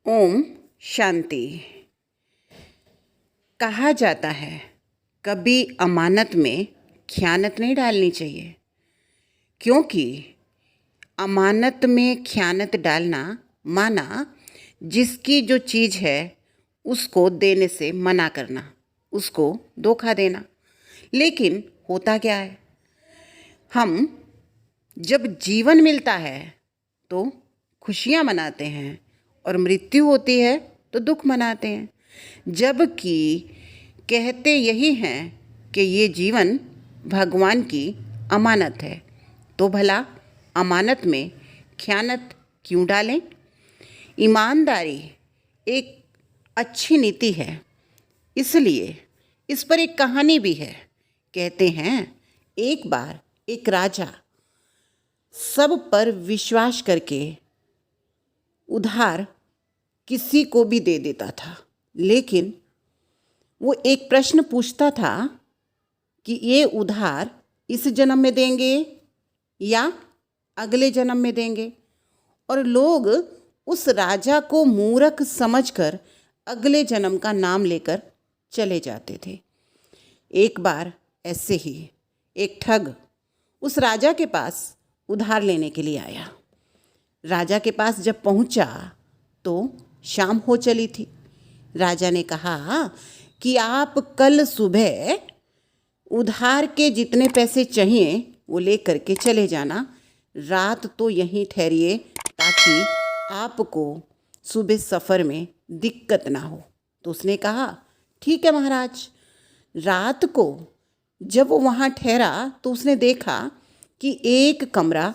ओम शांति। कहा जाता है कभी अमानत में ख़यानत नहीं डालनी चाहिए, क्योंकि अमानत में ख़यानत डालना माना जिसकी जो चीज़ है उसको देने से मना करना, उसको धोखा देना। लेकिन होता क्या है, हम जब जीवन मिलता है तो खुशियाँ मनाते हैं और मृत्यु होती है तो दुख मनाते हैं, जबकि कहते यही हैं कि ये जीवन भगवान की अमानत है। तो भला अमानत में ख़यानत क्यों डालें? ईमानदारी एक अच्छी नीति है, इसलिए इस पर एक कहानी भी है। कहते हैं एक बार एक राजा सब पर विश्वास करके उधार किसी को भी दे देता था, लेकिन वो एक प्रश्न पूछता था कि ये उधार इस जन्म में देंगे या अगले जन्म में देंगे। और लोग उस राजा को मूर्ख समझकर अगले जन्म का नाम लेकर चले जाते थे। एक बार ऐसे ही एक ठग उस राजा के पास उधार लेने के लिए आया। राजा के पास जब पहुंचा तो शाम हो चली थी। राजा ने कहा कि आप कल सुबह उधार के जितने पैसे चाहिए वो ले करके चले जाना, रात तो यहीं ठहरिए ताकि आपको सुबह सफ़र में दिक्कत ना हो। तो उसने कहा ठीक है महाराज। रात को जब वो वहाँ ठहरा तो उसने देखा कि एक कमरा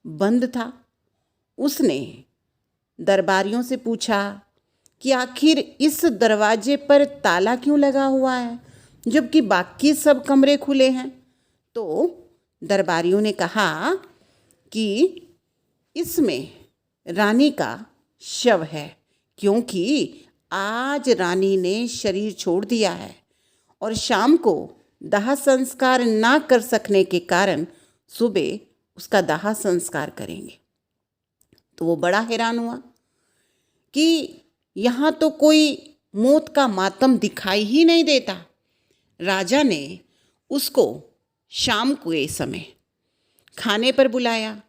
बंद था। उसने दरबारियों से पूछा कि आखिर इस दरवाजे पर ताला क्यों लगा हुआ है जबकि बाकी सब कमरे खुले हैं। तो दरबारियों ने कहा कि इसमें रानी का शव है, क्योंकि आज रानी ने शरीर छोड़ दिया है और शाम को दाह संस्कार ना कर सकने के कारण सुबह उसका दाह संस्कार करेंगे। तो वो बड़ा हैरान हुआ कि यहाँ तो कोई मौत का मातम दिखाई ही नहीं देता। राजा ने उसको शाम के समय खाने पर बुलाया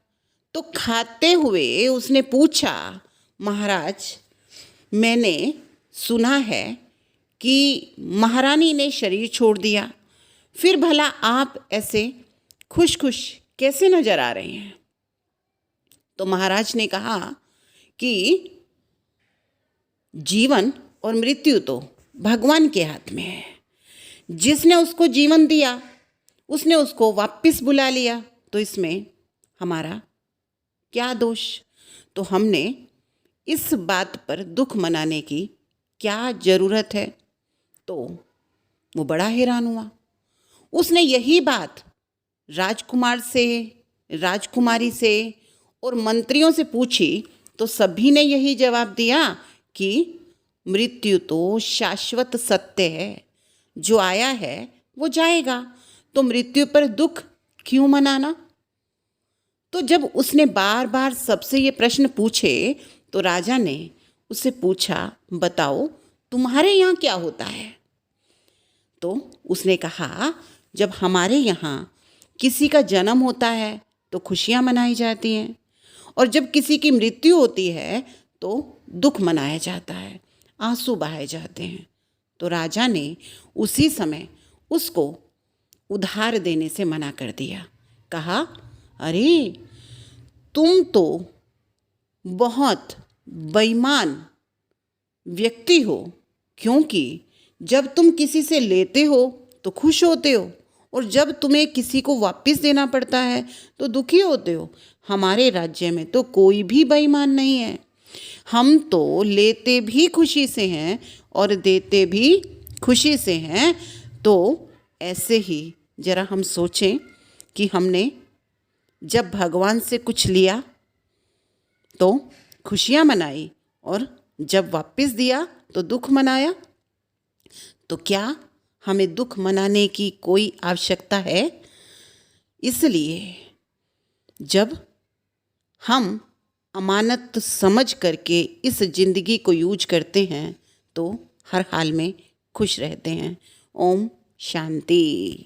तो खाते हुए उसने पूछा, महाराज मैंने सुना है कि महारानी ने शरीर छोड़ दिया, फिर भला आप ऐसे खुश खुश कैसे नज़र आ रहे हैं? तो महाराज ने कहा कि जीवन और मृत्यु तो भगवान के हाथ में है। जिसने उसको जीवन दिया उसने उसको वापस बुला लिया, तो इसमें हमारा क्या दोष? तो हमने इस बात पर दुख मनाने की क्या ज़रूरत है? तो वो बड़ा हैरान हुआ। उसने यही बात राजकुमार से, राजकुमारी से और मंत्रियों से पूछी तो सभी ने यही जवाब दिया कि मृत्यु तो शाश्वत सत्य है, जो आया है वो जाएगा, तो मृत्यु पर दुख क्यों मनाना? तो जब उसने बार बार सबसे ये प्रश्न पूछे तो राजा ने उससे पूछा, बताओ तुम्हारे यहाँ क्या होता है? तो उसने कहा, जब हमारे यहाँ किसी का जन्म होता है तो खुशियाँ मनाई जाती हैं, और जब किसी की मृत्यु होती है तो दुख मनाया जाता है, आंसू बहाए जाते हैं। तो राजा ने उसी समय उसको उधार देने से मना कर दिया। कहा, अरे तुम तो बहुत बेईमान व्यक्ति हो, क्योंकि जब तुम किसी से लेते हो तो खुश होते हो और जब तुम्हें किसी को वापस देना पड़ता है तो दुखी होते हो। हमारे राज्य में तो कोई भी बेईमान नहीं है, हम तो लेते भी खुशी से हैं और देते भी खुशी से हैं। तो ऐसे ही ज़रा हम सोचें कि हमने जब भगवान से कुछ लिया तो खुशियाँ मनाई और जब वापस दिया तो दुख मनाया। तो क्या हमें दुख मनाने की कोई आवश्यकता है? इसलिए जब हम अमानत समझ करके इस ज़िंदगी को यूज करते हैं तो हर हाल में खुश रहते हैं। ओम शांति।